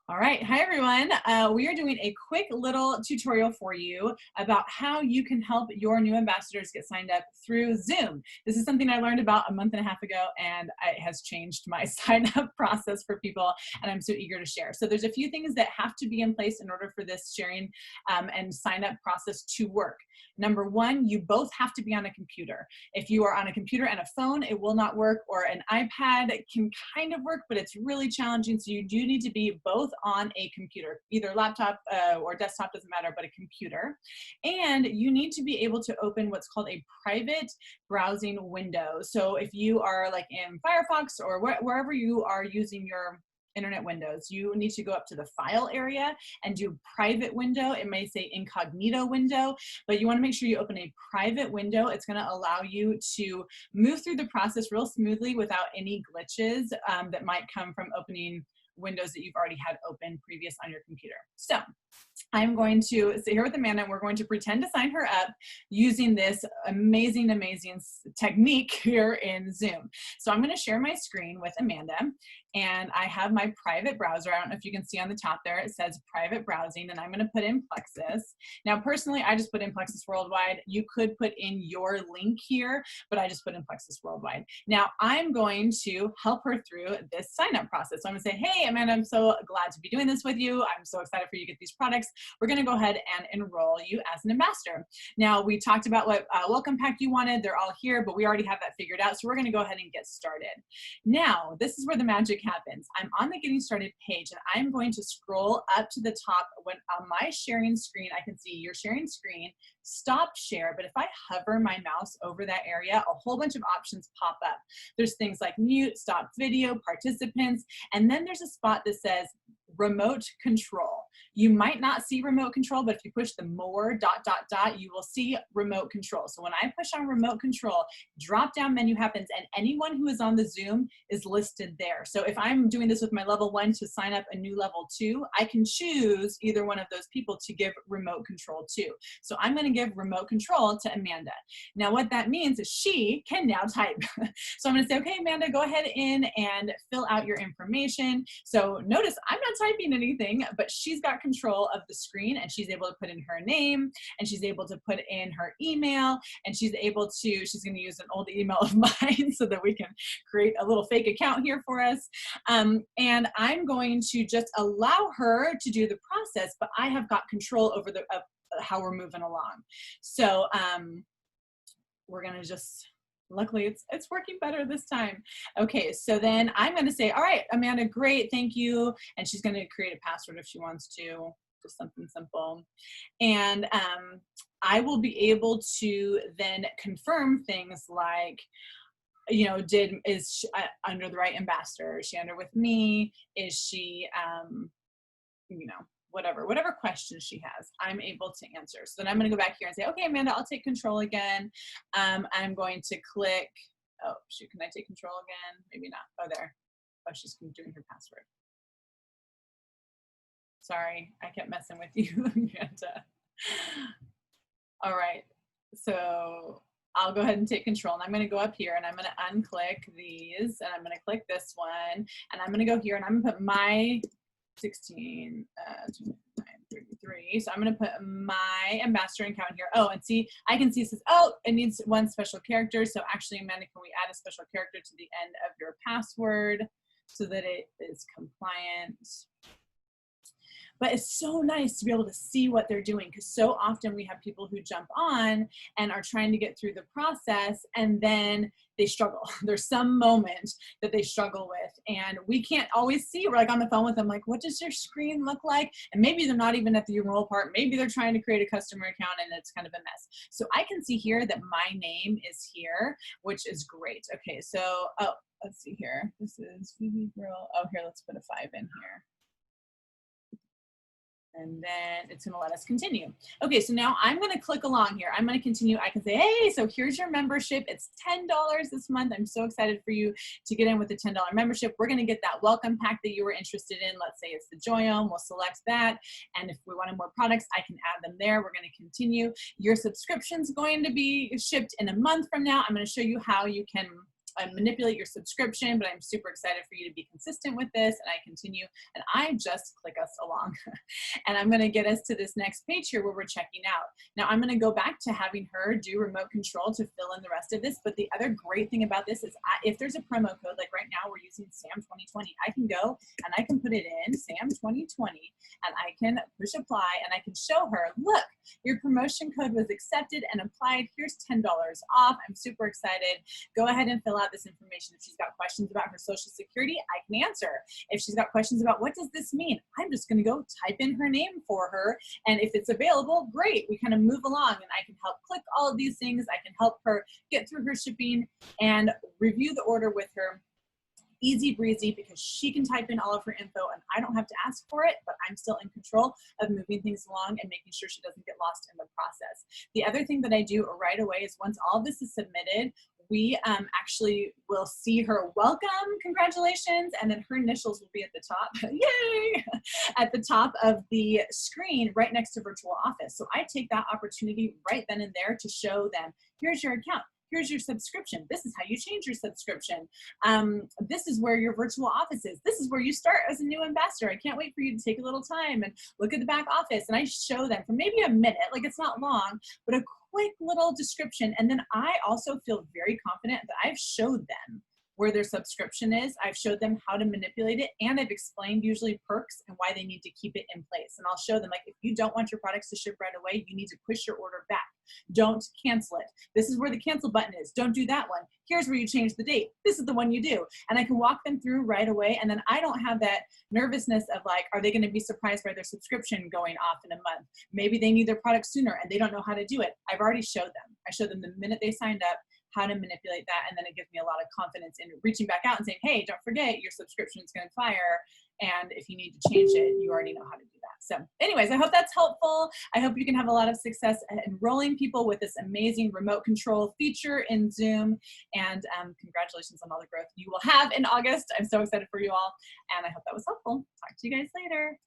All right. Hi, everyone. We are doing a quick little tutorial for you about how you can help your new ambassadors get signed up through Zoom. This is something I learned about a month and a half ago, and it has changed my sign up process for people, and I'm so eager to share. So there's a few things that have to be in place in order for this sharing and sign up process to work. Number one, you both have to be on a computer. If you are on a computer and a phone, it will not work, or an iPad can kind of work, but it's really challenging. So you do need to be both on a computer, either laptop or desktop, doesn't matter, but a computer. And you need to be able to open what's called a private browsing window. So if you are like in Firefox or wherever you are using your internet windows, you need to go up to the file area and do private window. It may say incognito window, but you want to make sure you open a private window. It's going to allow you to move through the process real smoothly without any glitches that might come from opening windows that you've already had open previous on your computer. So I'm going to sit here with Amanda, and we're going to pretend to sign her up using this amazing technique here in Zoom. So I'm going to share my screen with Amanda, and I have my private browser. I don't know if you can see on the top there, it says private browsing, and I'm going to put in Plexus. Now, personally, I just put in Plexus Worldwide. You could put in your link here, but I just put in Plexus Worldwide. Now, I'm going to help her through this sign-up process. So I'm going to say, hey, Amanda, I'm so glad to be doing this with you. I'm so excited for you to get these products. We're going to go ahead and enroll you as an ambassador. Now, we talked about what welcome pack you wanted. They're all here, but we already have that figured out. So we're going to go ahead and get started. Now, this is where the magic happens. I'm on the Getting Started page, and I'm going to scroll up to the top. When on my sharing screen, I can see your sharing screen, stop share. But if I hover my mouse over that area, a whole bunch of options pop up. There's things like mute, stop video, participants, and then there's a spot that says remote control. You might not see remote control, but if you push the more ... you will see remote control. So when I push on remote control, drop down menu happens, and anyone who is on the Zoom is listed there. So if I'm doing this with my level 1 to sign up a new level 2, I can choose either one of those people to give remote control to. So I'm going to give remote control to Amanda. Now what that means is she can now type. So I'm going to say, okay, Amanda, go ahead in and fill out your information. So notice I'm not typing anything, but she's got control of the screen, and she's able to put in her name, and she's able to put in her email, and she's going to use an old email of mine so that we can create a little fake account here for us. And I'm going to just allow her to do the process, but I have got control over how we're moving along. So we're going to just, luckily it's working better this time. Okay, so then I'm going to say, all right, Amanda, great, thank you. And she's going to create a password if she wants to, just something simple. And I will be able to then confirm things like, you know, is she under the right ambassador? Is she under with me? Is she, you know, whatever questions she has, I'm able to answer. So then I'm going to go back here and say, okay, Amanda, I'll take control again. I'm going to click, oh, shoot, can I take control again? Maybe not. Oh, there. Oh, she's doing her password. Sorry, I kept messing with you, Amanda. All right, so I'll go ahead and take control, and I'm going to go up here, and I'm going to unclick these, and I'm going to click this one, and I'm going to go here, and I'm going to put my 16, 33. So I'm going to put my ambassador account here. Oh, and see, I can see it says, oh, it needs one special character. So actually, Amanda, can we add a special character to the end of your password so that it is compliant? But it's so nice to be able to see what they're doing, because so often we have people who jump on and are trying to get through the process, and then they struggle. There's some moment that they struggle with, and we can't always see. We're like on the phone with them, like, what does your screen look like? And maybe they're not even at the enroll part. Maybe they're trying to create a customer account, and it's kind of a mess. So I can see here that my name is here, which is great. Okay, so, oh, let's see here. This is Phoebe Girl. Oh, here, let's put a 5 in here. And then it's going to let us continue. Okay, so now I'm going to click along here. I'm going to continue. I can say, hey, so here's your membership. It's $10 this month. I'm so excited for you to get in with the $10 membership. We're going to get that welcome pack that you were interested in. Let's say it's the Joyome. We'll select that. And if we wanted more products, I can add them there. We're going to continue. Your subscription's going to be shipped in a month from now. I'm going to show you how you can manipulate your subscription, but I'm super excited for you to be consistent with this, and I continue, and I just click us along. And I'm gonna get us to this next page here where we're checking out. Now I'm gonna go back to having her do remote control to fill in the rest of this, but the other great thing about this is if there's a promo code, like right now we're using SAM2020, I can go and I can put it in SAM2020, and I can push apply, and I can show her, look, your promotion code was accepted and applied. Here's $10 off. I'm super excited. Go ahead and fill out this information. If she's got questions about her social security, I can answer. If she's got questions about what does this mean, I'm just going to go type in her name for her. And if it's available, great. We kind of move along, and I can help click all of these things. I can help her get through her shipping and review the order with her. Easy breezy, because she can type in all of her info and I don't have to ask for it, but I'm still in control of moving things along and making sure she doesn't get lost in the process. The other thing that I do right away is once all of this is submitted, we actually will see her welcome, congratulations, and then her initials will be at the top, yay, at the top of the screen right next to Virtual Office. So I take that opportunity right then and there to show them, here's your account. Here's your subscription. This is how you change your subscription. This is where your virtual office is. This is where you start as a new ambassador. I can't wait for you to take a little time and look at the back office. And I show them for maybe a minute, like it's not long, but a quick little description. And then I also feel very confident that I've showed them where their subscription is. I've showed them how to manipulate it, and I've explained usually perks and why they need to keep it in place. And I'll show them, like, if you don't want your products to ship right away, you need to push your order back. Don't cancel it. This is where the cancel button is. Don't do that one. Here's where you change the date. This is the one you do. And I can walk them through right away. And then I don't have that nervousness of like, are they going to be surprised by their subscription going off in a month? Maybe they need their product sooner and they don't know how to do it. I've already showed them. I showed them the minute they signed up how to manipulate that. And then it gives me a lot of confidence in reaching back out and saying, hey, don't forget your subscription is going to expire. And if you need to change it, you already know how to do that. So anyways, I hope that's helpful. I hope you can have a lot of success enrolling people with this amazing remote control feature in Zoom. And congratulations on all the growth you will have in August. I'm so excited for you all. And I hope that was helpful. Talk to you guys later.